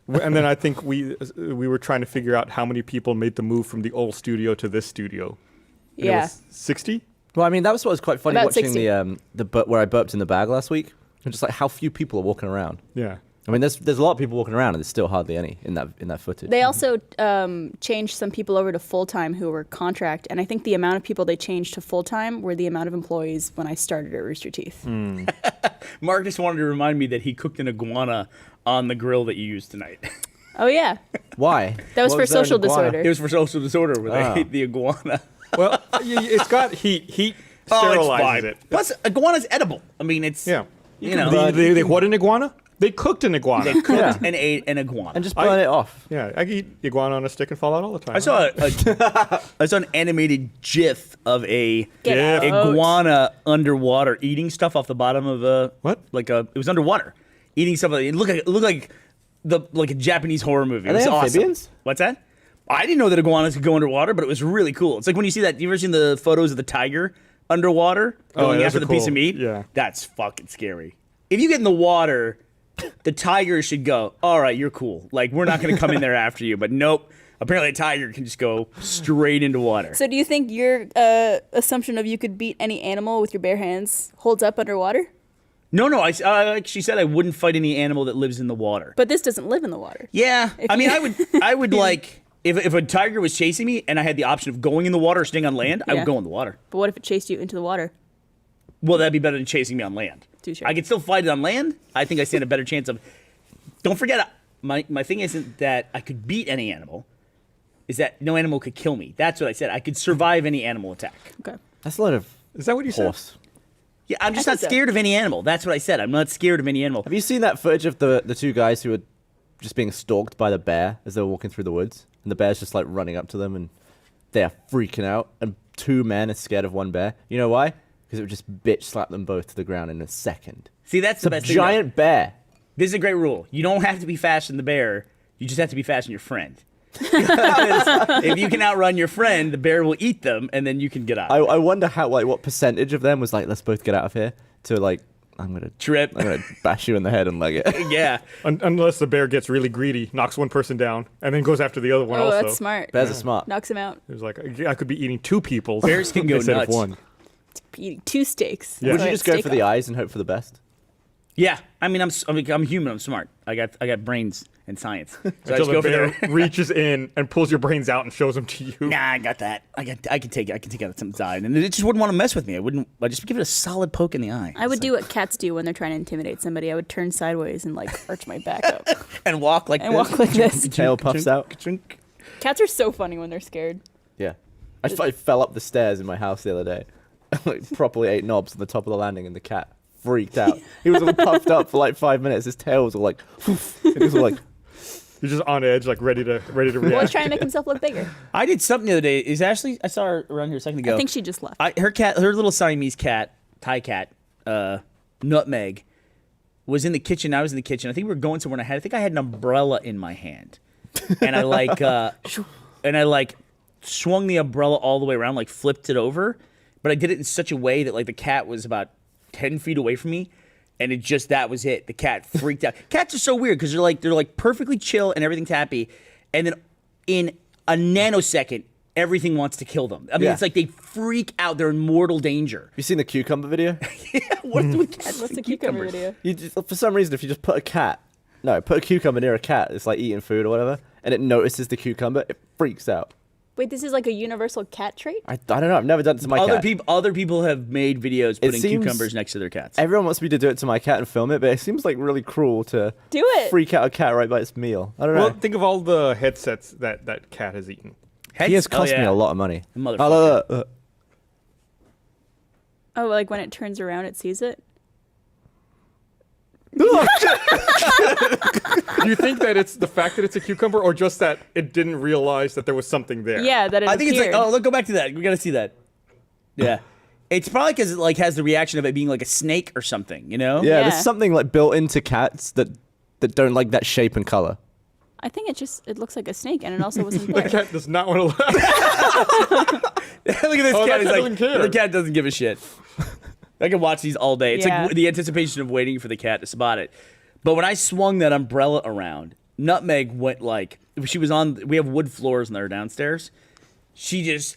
And then I think we were trying to figure out how many people made the move from the old studio to this studio. And Yeah. It was 60? Well, I mean, that was what was quite funny About watching 60. where I burped in the bag last week. And just like how few people are walking around. Yeah. I mean, there's a lot of people walking around, and there's still hardly any in that footage. They also changed some people over to full-time who were contract, and I think the amount of people they changed to full-time were the amount of employees when I started at Rooster Teeth. Mark just wanted to remind me that he cooked an iguana on the grill that you used tonight. Oh, yeah. Why? That was What for there in social iguana? disorder. It was for social disorder where they ate the iguana. Well, it's got heat. Heat Oh, it's sterilizes fine. it. Plus, iguana's edible. I mean, it's, Yeah. you know, They what an iguana? They cooked an iguana. they cooked Yeah. and ate an iguana. And just burn it off. Yeah, I can eat iguana on a stick and fall out all the time. I saw an animated GIF of a Get Yeah. out. iguana underwater eating stuff off the bottom of a What? it was underwater eating stuff. It looked like a Japanese horror movie. Are It was they awesome. amphibians? What's that? I didn't know that iguanas could go underwater, but it was really cool. It's like when you see that. You ever seen the photos of the tiger underwater going those after are the piece cool. of meat? Yeah. That's fucking scary. If you get in the water, the tiger should go, all right, you're cool. Like, we're not going to come in there after you. But nope. Apparently, a tiger can just go straight into water. So do you think your assumption of you could beat any animal with your bare hands holds up underwater? No. Like she said, I wouldn't fight any animal that lives in the water. But this doesn't live in the water. Yeah. If I mean, you- I would like, if a tiger was chasing me and I had the option of going in the water or staying on land, I Yeah. would go in the water. But what if it chased you into the water? Well, that'd be better than chasing me on land. Touche. I could still fight it on land. I think I stand a better chance of. Don't forget, my thing isn't that I could beat any animal. Is that no animal could kill me? That's what I said. I could survive any animal attack. Okay. That's a lot of Is that what you horse. Yeah, I'm just I not think so. scared of any animal. That's what I said. I'm not scared of any animal. Have you seen that footage of the two guys who were just being stalked by the bear as they were walking through the woods? And the bear's just like running up to them and they're freaking out. And two men are scared of one bear. You know why? Because it would just bitch slap them both to the ground in a second. See, that's It's the a best thing. giant bear. This is a great rule. You don't have to be faster than the bear. You just have to be faster than your friend. If you can outrun your friend, the bear will eat them, and then you can get out. I wonder how what percentage of them was like, let's both get out of here, to like, I'm gonna bash you in the head and leg it. Yeah. Unless the bear gets really greedy, knocks one person down, and then goes after the other one Oh, also. that's smart. Bears are smart. Knocks him out. It was like, I could be eating two people Bears can go instead nuts. of one. Eating two steaks. Yeah. Would So you I just go steak for the off. eyes and hope for the best? Yeah. I mean, I'm human. I'm smart. I got brains and science. So I Until just the go for bear the. reaches in and pulls your brains out and shows them to you. Nah, I got that. I can take out something's eye, and it just wouldn't want to mess with me. I just give it a solid poke in the eye. I would do what cats do when they're trying to intimidate somebody. I would turn sideways and like arch my back up and walk like and this. walk like this. Tail puffs out. Chunk. Cats are so funny when they're scared. Yeah. I fell up the stairs in my house the other day. Like, properly ate knobs on the top of the landing, and the cat freaked out. He was all puffed up for like 5 minutes. His tail was all like, and he was all like, He's just on edge, like ready to react. Always trying to make himself look bigger. I did something the other day. Is Ashley? I saw her around here a second ago. I think she just left. Her little Siamese cat, Thai cat, Nutmeg, was in the kitchen. I was in the kitchen. I think we were going somewhere. And I think I had an umbrella in my hand, and I swung the umbrella all the way around, like flipped it over. But I did it in such a way that like the cat was about 10 feet away from me, and that was it. The cat freaked out. Cats are so weird because they're like perfectly chill and everything's happy, and then in a nanosecond, everything wants to kill them. I mean, Yeah. it's like they freak out. They're in mortal danger. you seen the cucumber video? What's with cats? What's the cucumber video? For some reason, if you just put a cucumber near a cat, it's like eating food or whatever, and it notices the cucumber, it freaks out. Wait, this is like a universal cat trait? I don't know. I've never done it to my cat. Other people have made videos putting seems- cucumbers next to their cats. Everyone wants me to do it to my cat and film it, but it seems like really cruel to Do it. freak out a cat right by its meal. I don't know. Well, think of all the headsets that cat has eaten. He has cost me a lot of money. Motherfucker. Oh, look. Oh, like when it turns around, it sees it? Do you think that it's the fact that it's a cucumber, or just that it didn't realize that there was something there? Yeah, that it I think appeared. it's like, look, go back to that. We gotta see that. Yeah. It's probably because it like has the reaction of it being like a snake or something, you know? Yeah, Yeah. there's something like built into cats that don't like that shape and color. I think it looks like a snake, and it also wasn't The there. cat does not want to laugh. Look at this Oh, cat. that He's cat like, doesn't care. the cat doesn't give a shit. I can watch these all day. It's Yeah. like the anticipation of waiting for the cat to spot it. But when I swung that umbrella around, Nutmeg went like she was on. We have wood floors in there downstairs.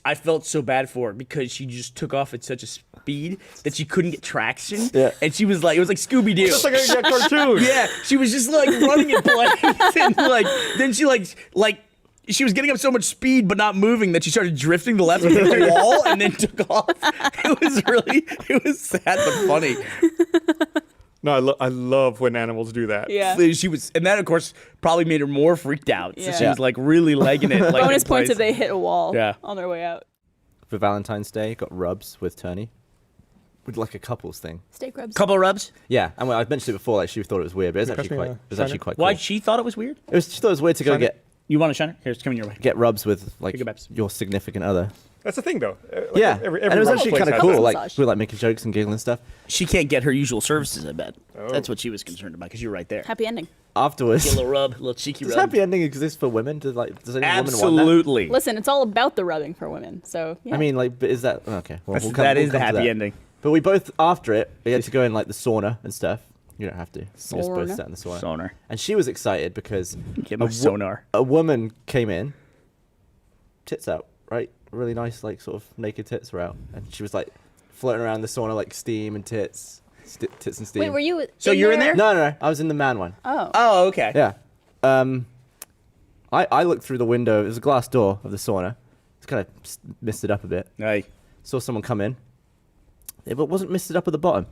I felt so bad for her because she just took off at such a speed that she couldn't get traction. Yeah. And she was like, it was like Scooby Doo. Just like a cartoon. Yeah, she was just like running in place, and like then she like she was getting up so much speed but not moving that she started drifting to the left and hit the wall and then took off. It was sad but funny. No, I love when animals do that. Yeah. She was, and that of course probably made her more freaked out. So she Yeah. was like really legging it. Like, Bonus in points place. if they hit a wall Yeah. on their way out. For Valentine's Day, got rubs with Turney. With like a couples thing. Steak rubs. Couple rubs. Yeah, and I mentioned it before. Like she thought it was weird, but it was Pass actually me quite. a It was actually shiner. quite cool. Why she thought it was weird? She thought it was weird to go Shiner? You want a shiner? Here's coming your way. get rubs with like Pick a Babs. your significant other. That's the thing, though. Like, Yeah, every and it was rubber actually place kind of has cool. that. Like Massage. we were like making jokes and giggling and stuff. She can't get her usual services. I bet. Oh. That's what she was concerned about because you're right there. Happy ending. Afterwards, Get a little rub, a little cheeky does rub. happy ending exist for women? Does any woman want Absolutely. Listen, it's all about the rubbing for women. So that? yeah. I mean, like, but is that okay? Well, That is we'll the come to happy that. ending. But we both after it, we had to go in like the sauna and stuff. You don't have to. You just both Sauna? sat in the sauna. Sonar. And she was excited because Get my wo- sonar. a woman came in, tits out, right? Really nice, like sort of naked tits were out, and she was like floating around the sauna like steam and tits, tits and steam. Wait, were you? So you're in there? No, I was in the man one. Oh. Oh, okay. Yeah. I looked through the window. There's a glass door of the sauna. It's kind of misted up a bit. Hey. Saw someone come in. It wasn't misted up at the bottom.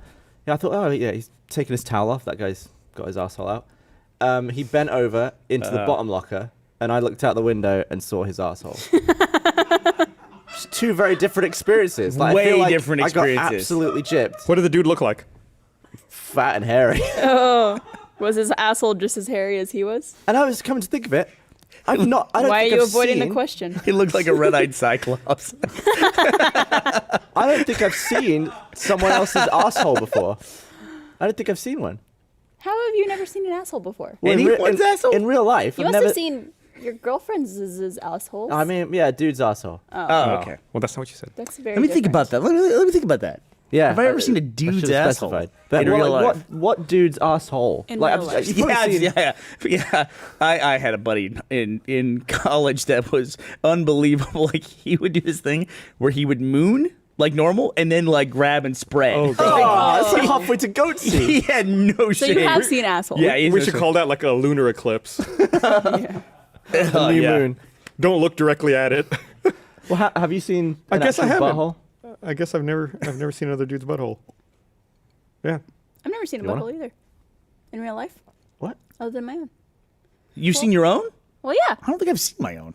Yeah, I thought, oh yeah, he's taking his towel off. That guy's got his asshole out. He bent over into the bottom locker, and I looked out the window and saw his asshole. Just two very different experiences. Like, I Way feel like different I got experiences. absolutely gypped, What did the dude look like? fat and hairy. Was his asshole just as hairy as he was? And I was coming to think of it. I don't Why are think you I've avoiding the seen- question? He looked like a red-eyed cyclops. I don't think I've seen someone else's asshole before. I don't think I've seen one. How have you never seen an asshole before? Well, Anyone's asshole? in real life, You I've must never. have seen your girlfriend's assholes. I mean, yeah, dude's asshole. Oh, okay. Well, that's not what you said. That's very. Let me think different. about that. Let me think about that. Yeah. Have I ever seen a I dude's should've asshole specified. But in real like, life? what dude's asshole? In like, real life. you've probably seen- Yeah. I had a buddy in college that was unbelievable. Like he would do this thing where he would moon like normal and then like grab and spread. Oh, Oh, it's like halfway to goat He seed. had no So shame. you have seen assholes. Yeah, he's We no should shame. call that like a lunar eclipse. The new yeah. moon. Don't look directly at it. Well, have you seen? I an guess I actual haven't. butthole? I guess I've never seen another dude's butthole. Yeah. I've never seen a You wanna? butthole either. In real life, What? other than my own. You've seen your own? Well, yeah. I don't think I've seen my own.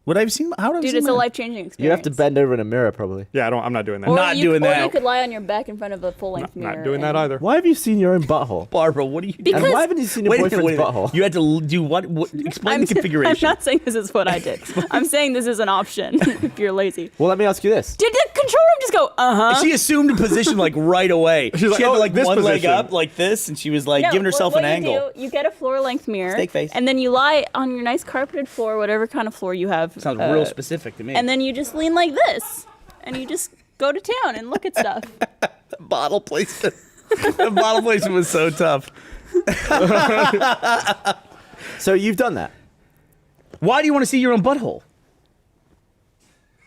Would I have seen? How would I have Dude, seen it's my a own? life-changing experience. You have to bend over in a mirror, probably. Yeah, I'm not doing that. Or Not you, doing or that. you could lie on your back in front of a full-length mirror. Not doing that and- either. Why have you seen your own butthole? Barbara, what are you doing? Because- And why haven't you seen your Wait a minute, boyfriend's wait a minute. butthole? You had to do what? Explain the configuration. I'm not saying this is what I did. I'm saying this is an option if you're lazy. Well, let me ask you this. Did the control room just go, uh-huh? She assumed a position like right away. She's like, she had "Oh, like this one leg position." up like this, and she was like No, giving herself what an you angle. Do, you get a floor-length mirror. Steak face. And then you lie on your nice carpeted floor, whatever kind of floor you have. Sounds real specific to me. And then you just lean like this. And you just go to town and look at stuff. bottle placement. The bottle placement was so tough. So you've done that? Why do you want to see your own butthole?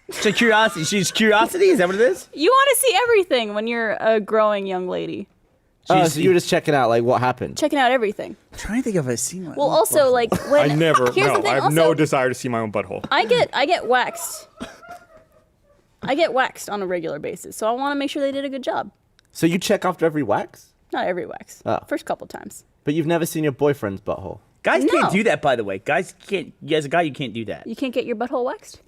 It's a curiosity. She's curiosity. Is that what it is? You want to see everything when you're a growing young lady. Oh, so you were just checking out like what happened? Checking out everything. I'm trying to think if I've seen my Well, own also, butthole. like, when... I never. Here's No, the thing, I have also, no desire to see my own butthole. I get waxed. I get waxed on a regular basis, so I want to make sure they did a good job. So you check after every wax? Not every wax. Oh. First couple times. But you've never seen your boyfriend's butthole? Guys No. can't do that, by the way. Guys can't. As a guy, you can't do that. You can't get your butthole waxed?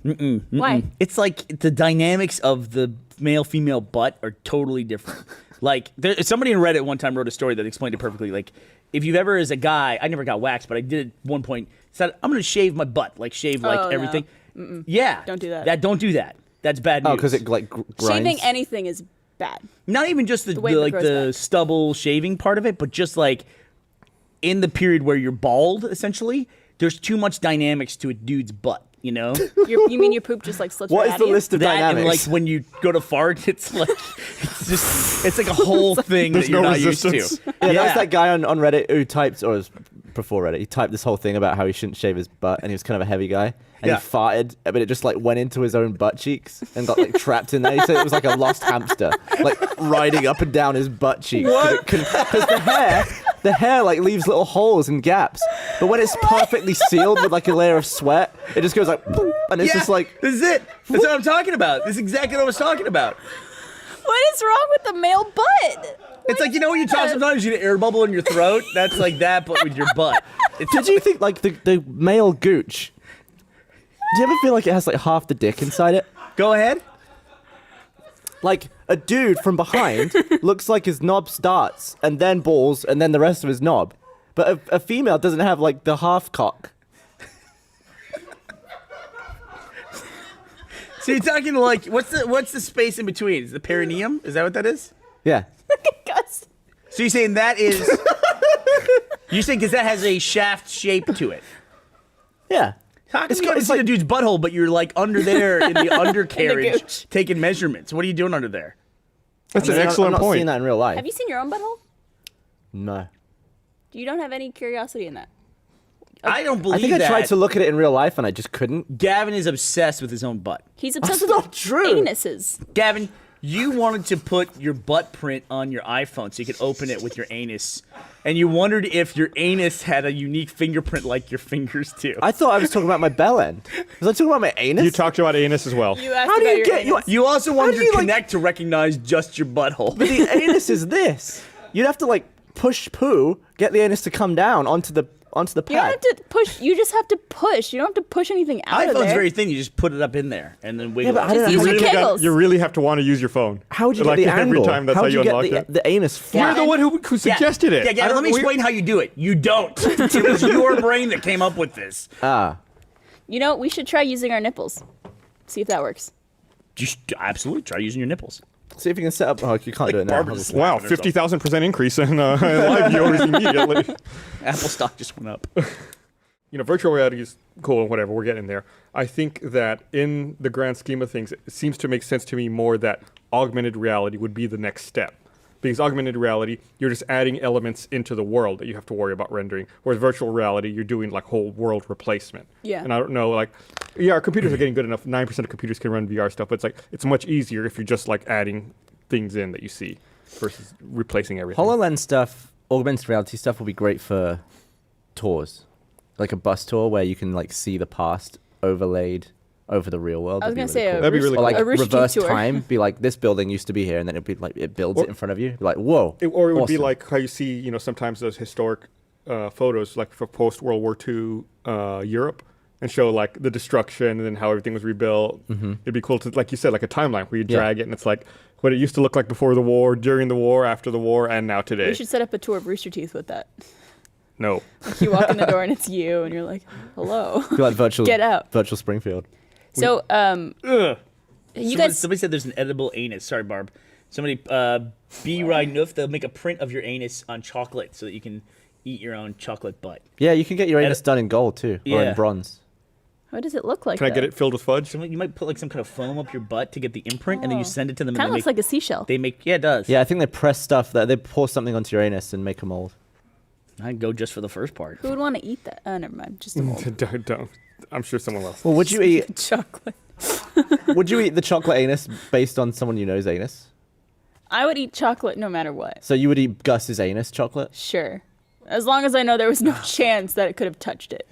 Why? It's like the dynamics of the male-female butt are totally different. Like, somebody in Reddit one time wrote a story that explained it perfectly. Like, if you've ever, as a guy, I never got waxed, but I did at one point, said, I'm going to shave my butt. Like, shave, like, Oh, no. everything. Yeah. Don't do that. Don't do that. That's bad news. Oh, because it like grinds? Shaving anything is bad. Not even just the way it like grows the back. stubble shaving part of it, but just like in the period where you're bald, essentially, there's too much dynamics to a dude's butt, you know? You mean your poop just like slips What right is out the of you? list of That and dynamics? like when you go to fart, it's like it's like a whole thing that There's you're no not used resistance. to. Yeah, that was that guy on Reddit who typed, or was before Reddit. He typed this whole thing about how he shouldn't shave his butt, and he was kind of a heavy guy. And Yeah. he farted, but it just like went into his own butt cheeks and got like trapped in there. He said it was like a lost hamster, like riding up and down his butt cheeks. Because the hair like leaves little holes and gaps. But when it's perfectly sealed with like a layer of sweat, it just goes like, boom, and it's just like. this is it. That's what I'm talking about. This is exactly what I was talking about. What is wrong with the male butt? It's like, you know when you talk sometimes you get an air bubble in your throat? That's like that, but with your butt. Did you think like the male gooch? Do you ever feel like it has like half the dick inside it? Go ahead. Like a dude from behind looks like his knob starts and then balls and then the rest of his knob. But a female doesn't have like the half cock. So you're talking like, what's the space in between? Is the perineum? Is that what that is? Yeah. Gus. So you're saying that is... You're saying because that has a shaft shape to it. Yeah. How come you haven't seen a dude's butthole, but you're like under there in the undercarriage gooch. taking measurements? What are you doing under there? That's an excellent I'm not point. seeing that in real life. Have you seen your own butthole? No. You don't have any curiosity in that. I don't believe I think I that. tried to look at it in real life and I just couldn't. Gavin is obsessed with his own butt. He's obsessed That's with not true. anuses. Gavin, you wanted to put your butt print on your iPhone so you could open it with your anus. And you wondered if your anus had a unique fingerprint like your fingers do. I thought I was talking about my bell end. Was I talking about my anus? You talked about anus as well. You asked How do about you your get anus. You also wanted do to you, like- connect to recognize just your butthole. But the anus is this. You'd have to like push poo, get the anus to come down onto the You don't pad. have to push. You just have to push. You don't have to push anything out of iPhone's there. very thin. You just put it up in there and then wiggle but it. I don't Just know use how your you- kegels. You really have to want to use your phone. How would you like get the every angle? time that's how how would you you unlock get it. the anus flat? You're the one who suggested it. Yeah, I Gavin, don't- let me explain how you do it. You don't. It was your brain that came up with this. You know, we should try using our nipples. See if that works. Just absolutely try using your nipples. See if you can set up. Oh, you can't do it now. Barbara's obviously. Wow, 50,000% increase in live viewers immediately. Apple stock just went up. You know, virtual reality is cool and whatever, we're getting there. I think that in the grand scheme of things, it seems to make sense to me more that augmented reality would be the next step. Because augmented reality, you're just adding elements into the world that you have to worry about rendering. Whereas virtual reality, you're doing like whole world replacement. Yeah. And I don't know, like, yeah, our computers are getting good enough. 9% of computers can run VR stuff, but it's like, it's much easier if you're just like adding things in that you see versus replacing everything. HoloLens stuff, augmented reality stuff will be great for tours. Like a bus tour where you can like see the past overlaid over the real world. I was That'd gonna be really say cool. That'd be really Or like a Rooster Teeth reverse tour. time, be like this building used to be here, and then it'd be like it builds it in front of you. Be like, whoa. Or it would be awesome. like how you see, you know, sometimes those historic photos, like for post-World War II Europe, and show like the destruction and then how everything was rebuilt. It'd be cool to, like you said, like a timeline where you Yeah. drag it and it's like what it used to look like before the war, during the war, after the war, and now today. We should set up a tour of Rooster Teeth with that. No. Like you walk in the door and it's you, and you're like, "Hello." Be like virtual. Get out. Virtual Springfield. So, Ugh. you guys. Somebody said there's an edible anus. Sorry, Barb. Somebody, be right enough. They'll make a print of your anus on chocolate so that you can eat your own chocolate butt. Yeah, you can get your anus done in gold too, or Yeah. in bronze. What does it look like? Can I get it filled with fudge? You might put like some kind of foam up your butt to get the imprint, and then you send it to them. Kind of and looks like a seashell. they make. Yeah, it does. Yeah, I think they press stuff that they pour something onto your anus and make a mold. I'd go just for the first part. Who would want to eat that? Oh, never mind. Just a mold. Don't. I'm sure someone else. Well, would you eat? Chocolate. Would you eat the chocolate anus based on someone you know's anus? I would eat chocolate no matter what. So you would eat Gus's anus chocolate? Sure. As long as I know there was no chance that it could have touched it.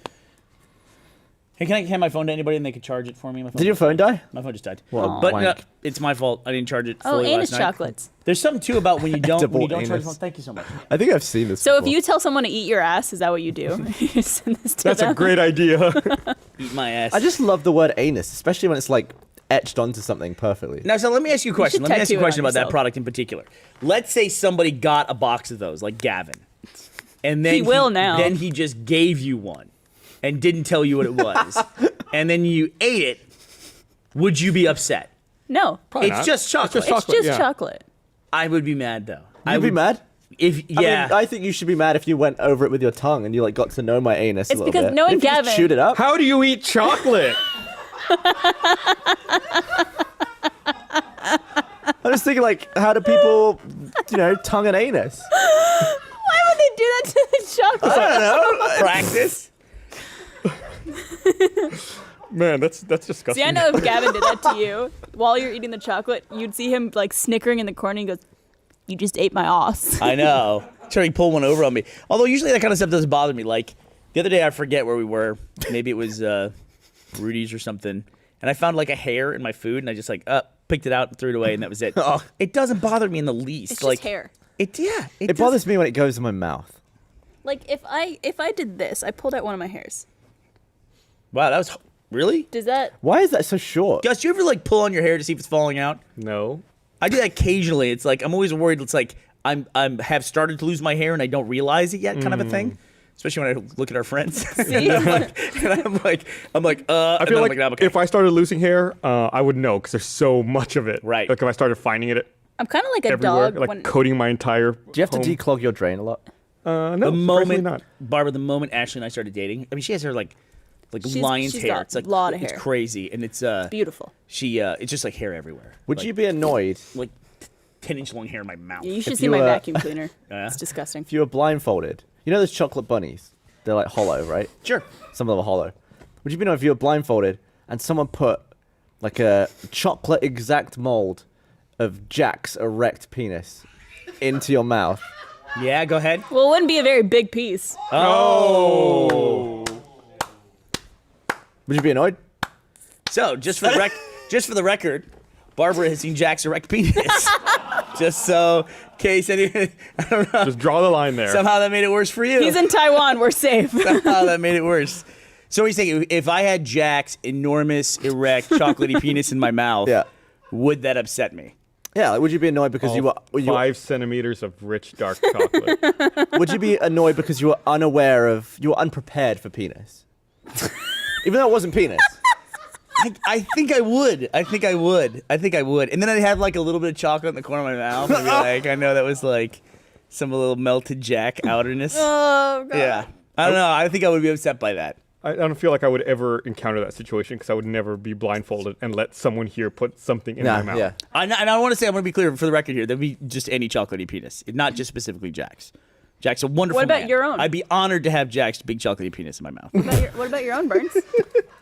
Hey, can I hand my phone to anybody and they could charge it for me? My phone Did your just phone died. die? My phone just died. What a But wank. it's my fault. I didn't charge it Oh, fully anus last night. chocolates. There's something too about when you don't Edible charge your anus. phone. Thank you so much. I think I've seen this. So if before. you tell someone to eat your ass, is that what you do? You send this to That's them? a great idea. Eat my ass. I just love the word anus, especially when it's like etched onto something perfectly. Now, so let me ask you a question. should Let me ask you a tattoo it question on about that yourself. product in particular. Let's say somebody got a box of those, like Gavin, and then He will now. Then he just gave you one, and didn't tell you what it was, and then you ate it. Would you be upset? No. Probably It's not. just chocolate. It's It's just yeah. chocolate. I would be mad though. I You'd be would mad? if yeah. I mean, I think you should be mad if you went over it with your tongue and you like got to know my anus a It's little because bit. knowing If you just Gavin- chewed it up. How do you eat chocolate? I'm just thinking like, how do people, tongue an anus? Why would they do that to the chocolate? I don't know. practice. Man, that's disgusting. See, I know if Gavin did that to you while you're eating the chocolate, you'd see him like snickering in the corner and he goes, "You just ate my ass." I know. Trying to pull one over on me. Although usually that kind of stuff doesn't bother me. Like the other day, I forget where we were. Maybe it was Rudy's or something. And I found like a hair in my food, and I just like picked it out and threw it away, and that was it. It doesn't bother me in the least. It's like just hair. It bothers me when it goes in my mouth. Like if I did this, I pulled out one of my hairs. Wow, that was really. Does that? Why is that so short? Gus, do you ever like pull on your hair to see if it's falling out? No. I do that occasionally. It's like I'm always worried. It's like I'm have started to lose my hair and I don't realize it yet, kind of a thing. Especially when I look at our friends. See? I'm like, I feel like if I started losing hair, I would know because there's so much of it. Right. Like if I started finding it I'm kind of like a everywhere, dog. like when, coating my entire. Do you have to home. declog your drain a lot? No, the moment, not. Barbara, the moment Ashley and I started dating, I mean, she has her like lion's she's hair. got It's like a lot of it's hair. crazy, and it's beautiful. it's just like hair everywhere. Would Like- you be annoyed like 10-inch long hair in my mouth? Yeah, you should If see you my were- vacuum cleaner. Yeah? It's disgusting. if you were blindfolded? You know those chocolate bunnies? They're like hollow, right? Sure. Some of them are hollow. Would you be annoyed if you were blindfolded and someone put like a chocolate exact mold of Jack's erect penis into your mouth? Yeah, go ahead. Well, it wouldn't be a very big piece. Oh. Would you be annoyed? So, just for the record, Barbara has seen Jack's erect penis. Just so, in case any, I don't know. Just draw the line there. Somehow that made it worse for you. He's in Taiwan. We're safe. Somehow that made it worse. So what are you saying? If I had Jack's enormous, erect, chocolatey penis in my mouth, Yeah. would that upset me? Yeah. Like, would you be annoyed because you were 5 centimeters of rich dark chocolate. Would you be annoyed because you were unprepared for penis? Even though it wasn't penis. I think I would. I think I would. And then I'd have like a little bit of chocolate in the corner of my mouth. And be like, I know that was like some little melted Jack outerness. Oh God. Yeah. I don't know. I think I would be upset by that. I don't feel like I would ever encounter that situation because I would never be blindfolded and let someone here put something in my mouth. Yeah. And I want to be clear for the record here. That'd be just any chocolatey penis, not just specifically Jack's. Jack's a wonderful What about man. your own? I'd be honored to have Jack's big chocolatey penis in my mouth. What about your own, Burns?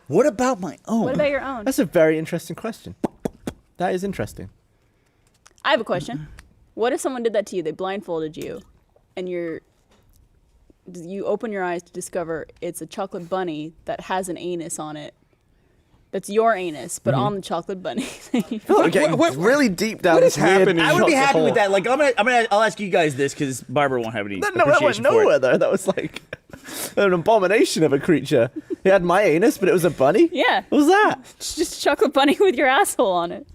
What about my own? What about your own? That's a very interesting question. That is interesting. I have a question. What if someone did that to you? They blindfolded you, and you open your eyes to discover it's a chocolate bunny that has an anus on it. That's your anus, but on the chocolate bunny. We're getting really deep down what this is weird happening? I would be chocolate happy hole. with that. Like I'll ask you guys this because Barbara won't have any No, that went appreciation for nowhere it. though. That was like an abomination of a creature. He had my anus, but it was a bunny? Yeah. What was that? It's just a chocolate bunny with your asshole on it.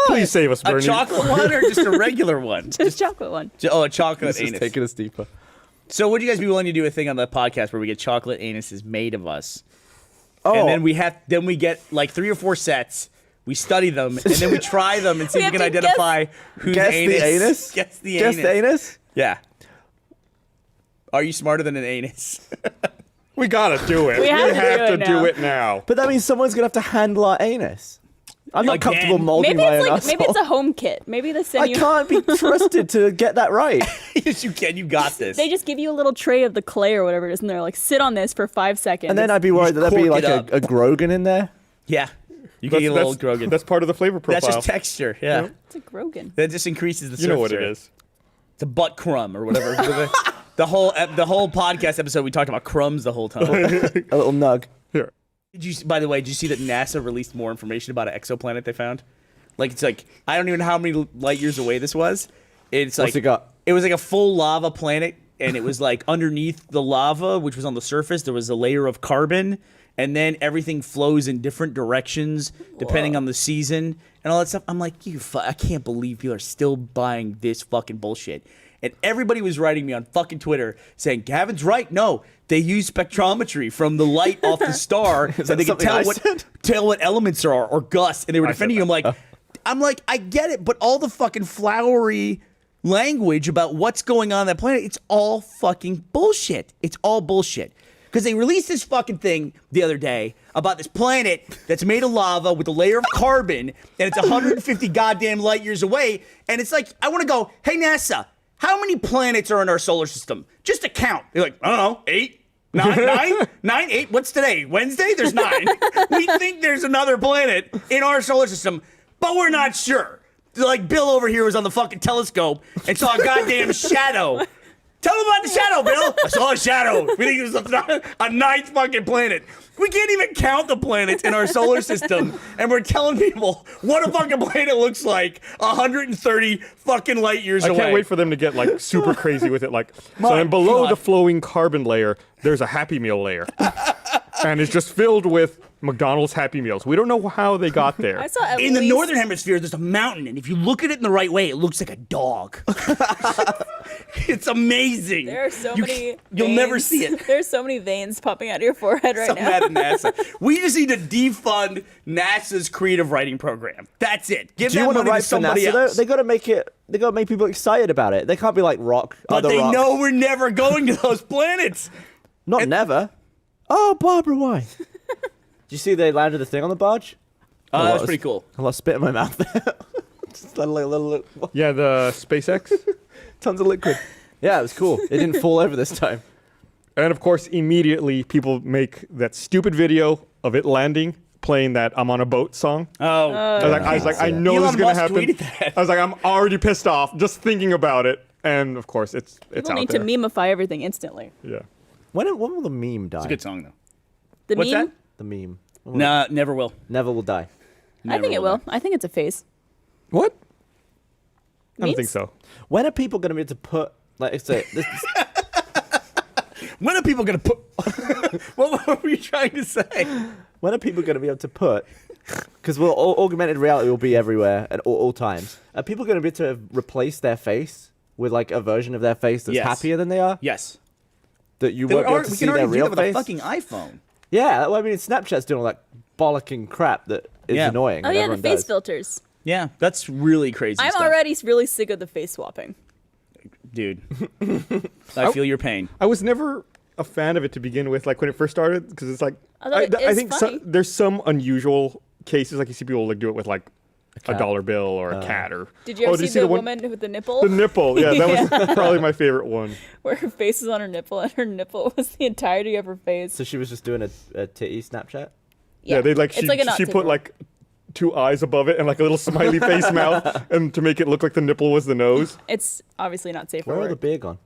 Please save us, A Bernie. chocolate one or just a regular one? Just chocolate one. Oh, a chocolate This is anus. taking us deeper. So would you guys be willing to do a thing on the podcast where we get chocolate anuses made of us? Oh, And then we get like 3 or 4 sets. We study them and then we try them and see We if we can have to identify whose guess anus. the anus? Guess the Guess anus. the anus? Yeah. Are you smarter than an anus? We gotta do it. We have to do it now. do it now. But that means someone's gonna have to handle our anus. I'm not Again? comfortable molding Maybe my it's own like maybe asshole. it's a home kit. Maybe they send I you. can't be trusted to get that right. Yes, you can. You got this. They just give you a little tray of the clay or whatever it is, and they're like, sit on this for 5 seconds. And then I'd be worried that there'd be cork like it up. a Grogan in there. Yeah. You can get a little Grogan. That's part of the flavor profile. That's just texture. Yeah. Yep. it's a Grogan. That just increases the You know what it surface area. is. It's a butt crumb or whatever. the whole podcast episode we talked about crumbs the whole time. A little nug. Here. By the way, did you see that NASA released more information about an exoplanet they found? Like it's like I don't even know how many light years away this was. It's What's like it got? It was like a full lava planet, and it was like underneath the lava, which was on the surface, there was a layer of carbon, and then everything flows in different directions depending on the season and all that stuff. I'm like, I can't believe people are still buying this fucking bullshit. And everybody was writing me on fucking Twitter saying, Gavin's right. No, they use spectrometry from the light off the star so that they can something I said? tell what elements there are or gusts. And they were I said defending you. I'm like, I get it, but all the fucking flowery language about what's going on that planet, it's all fucking bullshit. It's all bullshit. Because they released this fucking thing the other day about this planet that's made of lava with a layer of carbon, and it's 150 goddamn light years away. And it's like, I want to go, hey, NASA, How many planets are in our solar system? Just a count. You're like, I don't know, 8, 9, 8. What's today? Wednesday? There's 9. We think there's another planet in our solar system, but we're not sure. Like Bill over here was on the fucking telescope and saw a goddamn shadow. Tell him about the shadow, Bill. I saw a shadow. We think it was a ninth fucking planet. We can't even count the planets in our solar system, and we're telling people what a fucking planet looks like 130 fucking light years away. I can't wait for them to get like super crazy with it. Like, so then below the flowing carbon layer, there's a Happy Meal layer, and it's just filled with McDonald's Happy Meals. We don't know how they got there. I saw at In the least- northern hemisphere, there's a mountain, and if you look at it in the right way, it looks like a dog. It's amazing. There are so many. You'll veins. never see it. There's so many veins popping out of your forehead right So now. mad at NASA. We just need to defund NASA's creative writing program. That's it. Give Do you that want to money write to for somebody NASA though? else. They got to make it. They got to make people excited about it. They can't be like rock. But other they rock. know we're never going to those planets. Not never. Oh, Barbara, why? Did you see they landed the thing on the barge? Oh, A that's lot pretty of- cool. A lot of spit in my mouth there. Just a little, Yeah, the SpaceX. tons of liquid. Yeah, it was cool. It didn't fall over this time. And of course, immediately people make that stupid video of it landing, playing that "I'm on a boat" song. Oh, I was like, I know Elon this is gonna Musk happen. tweeted that. I was like, I'm already pissed off just thinking about it. And of course, it's People out need there. to memify everything instantly. Yeah. When will the meme die? it's a good song though. The What's meme. that? The meme. When will Nah, never will. it- Never will die. I think it will. I think it's a phase. What? I don't Memes? think so. When are people going to be able to put like say this? When are people gonna put? What were you trying to say? When are people going to be able to put? Because augmented reality will be everywhere at all times. Are people going to be able to replace their face with like a version of their face that's Yes. happier than they are? Yes. That you won't be able to we see can their already do real that with a face. fucking iPhone. Yeah, well, I mean, Snapchat's doing all that bollocking crap that is Yeah. annoying. Oh and yeah, the everyone face does. filters. Yeah, that's really crazy. I'm stuff. already really sick of the face swapping. Dude. I feel your pain. I was never a fan of it to begin with, like when it first started, because it's like I thought it I is think funny. there's some unusual cases, like you see people like do it with like a dollar bill or a cat or. Did you ever did see the one- woman with the nipple? The nipple, yeah, that was probably my favorite one. Where her face is on her nipple, and her nipple was the entirety of her face. So she was just doing a titty Snapchat? Yeah, they like it's like a she Nazi put girl. like 2 eyes above it and like a little smiley face mouth, and to make it look like the nipple was the nose. It's obviously not safe for Where are the work. beer gone?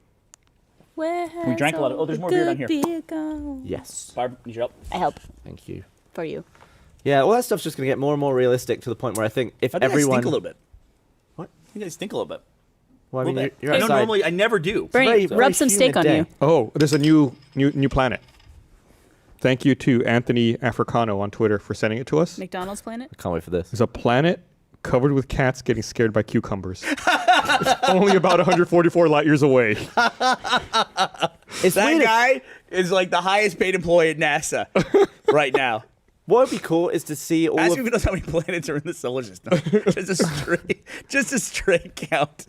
Where We drank a lot of- has oh, there's all more beer the down here. good beer gone? Yes. Barb, need your help? I help Thank you. for you. Yeah, all that stuff's just going to get more and more realistic to the point where I think if I think everyone... I stink a little bit. What? I think I stink a little bit. Well, I mean, Little bit. you're I know outside. normally I never do. Bernie, very- rub very some steak on humid you. day. Oh, there's a new planet. Thank you to Anthony Africano on Twitter for sending it to us. McDonald's planet? I can't wait for this. There's a planet covered with cats getting scared by cucumbers. It's only about 144 light years away. It's That weird. guy is like the highest paid employee at NASA right now. What would be cool is to see all Ask of... me if he knows how many planets are in the solar system. just a straight count.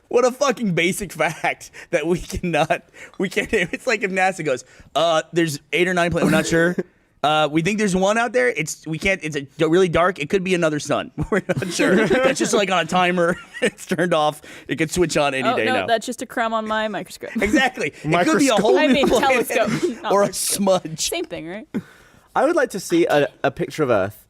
What a fucking basic fact that we can't. It's like if NASA goes, there's 8 or 9 planets. We're not sure. We think there's one out there. It's really dark. It could be another sun. We're not sure. That's just like on a timer. It's turned off. It could switch on any Oh, day no, now. that's just a crumb on my microscope. Exactly. It could be a Microscope. whole I new mean, planet telescope, not or a microscope. smudge. Same thing, right? I would like to see a picture of Earth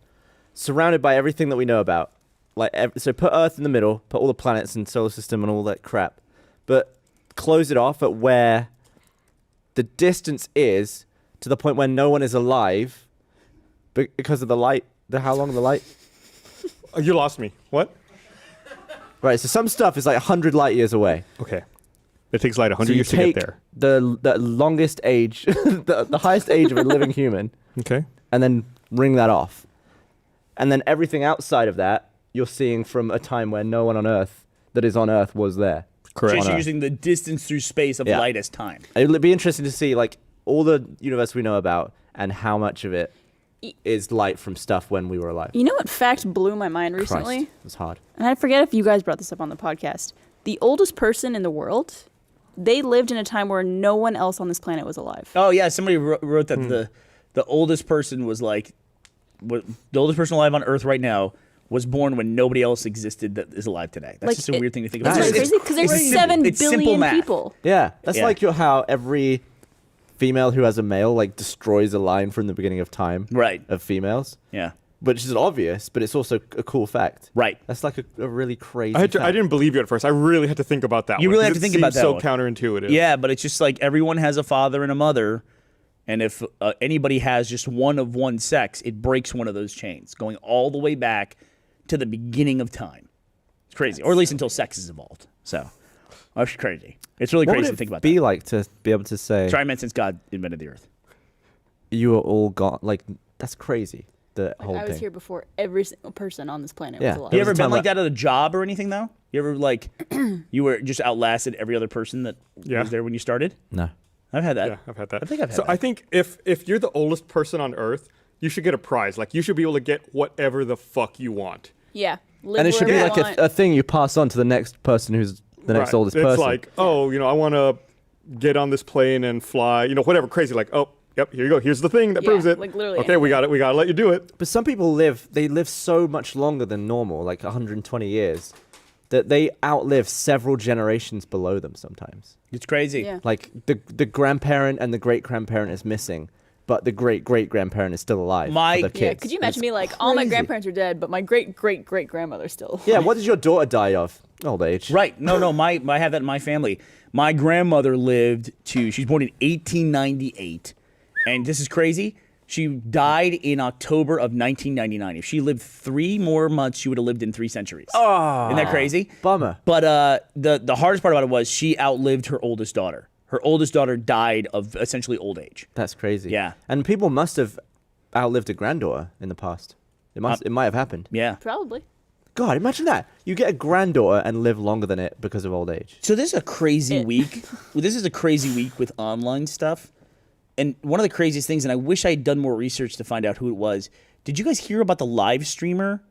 surrounded by everything that we know about. Like, so put Earth in the middle, put all the planets and solar system and all that crap, but close it off at where the distance is to the point where no one is alive because of the light. How long the light? You lost me. What? Right, so some stuff is like 100 light years away. Okay. It takes like 100 So you years to get take there. the longest age, the highest age of a living human, Okay. and then ring that off. And then everything outside of that, you're seeing from a time where no one on Earth that is on Earth was there. Correct. Just on Earth. using the distance through space of Yeah. light as time. It would be interesting to see like all the universe we know about and how much of it is light from stuff when we were alive. You know what fact blew my mind recently? Christ, it's hard. And I forget if you guys brought this up on the podcast. The oldest person in the world, they lived in a time where no one else on this planet was alive. Oh yeah, somebody wrote that the oldest person was like, the oldest person alive on Earth right now was born when nobody else existed that is alive today. That's Like, just a weird thing to think about. Isn't that It's- crazy? Because there's it's 7 it's simple billion math. people. Yeah, that's Yeah. like how every female who has a male like destroys a line from the beginning of time. Right. Of females, Yeah. which is obvious, but it's also a cool fact. Right. That's like a really crazy. I fact. didn't believe you at first. I really had to think about that. You one, really 'cause have to it think about seems that so one. counterintuitive. Yeah, but it's just like everyone has a father and a mother, and if anybody has just one of one sex, it breaks one of those chains, going all the way back to the beginning of time. It's crazy, or at least until sex is evolved. So, that's crazy. It's really What crazy would to think about be that. like to be able to say Try meant since God invented the earth. you are all gone? Like that's crazy. The Like, whole I was thing. here before every single person on this planet Yeah. was alive. You There ever was a been time like that- that at a job or anything though? You ever like you were just outlasted every other person that Yeah. was there when you started? No. I've had that. Yeah, I've had that. I think I've had so that. I think if you're the oldest person on Earth, you should get a prize. Like you should be able to get whatever the fuck you want. Yeah. Live And it should be wherever like you want. a thing you pass on to the next person who's the next Right. oldest it's person. like, oh, I want to get on this plane and fly. Whatever crazy. Like, oh, yep, here you go. Here's the thing that Yeah, proves it. like literally okay, we got it. We got to let you do it. But some people live so much longer than normal, like 120 years, that they outlive several generations below them sometimes. It's crazy. Yeah. Like the grandparent and the great grandparent is missing, but the great great grandparent is still alive. My- for the Yeah, kids. could you imagine It's me like, all my crazy. grandparents are dead, but my great great great grandmother's still. Yeah, what did your daughter die of? Old age. Right. No, I have that in my family. My grandmother lived to, she's born in 1898. And this is crazy. She died in October of 1999. If she lived 3 more months, she would have lived in 3 centuries. Oh. Isn't that crazy? Bummer. But the hardest part about it was she outlived her oldest daughter. Her oldest daughter died of essentially old age. That's crazy. Yeah. And people must have outlived a granddaughter in the past. It might have happened. Yeah. Probably. God, imagine that. You get a granddaughter and live longer than it because of old age. So this is a crazy It- week. This is a crazy week with online stuff. And one of the craziest things, and I wish I had done more research to find out who it was. Did you guys hear about the live streamer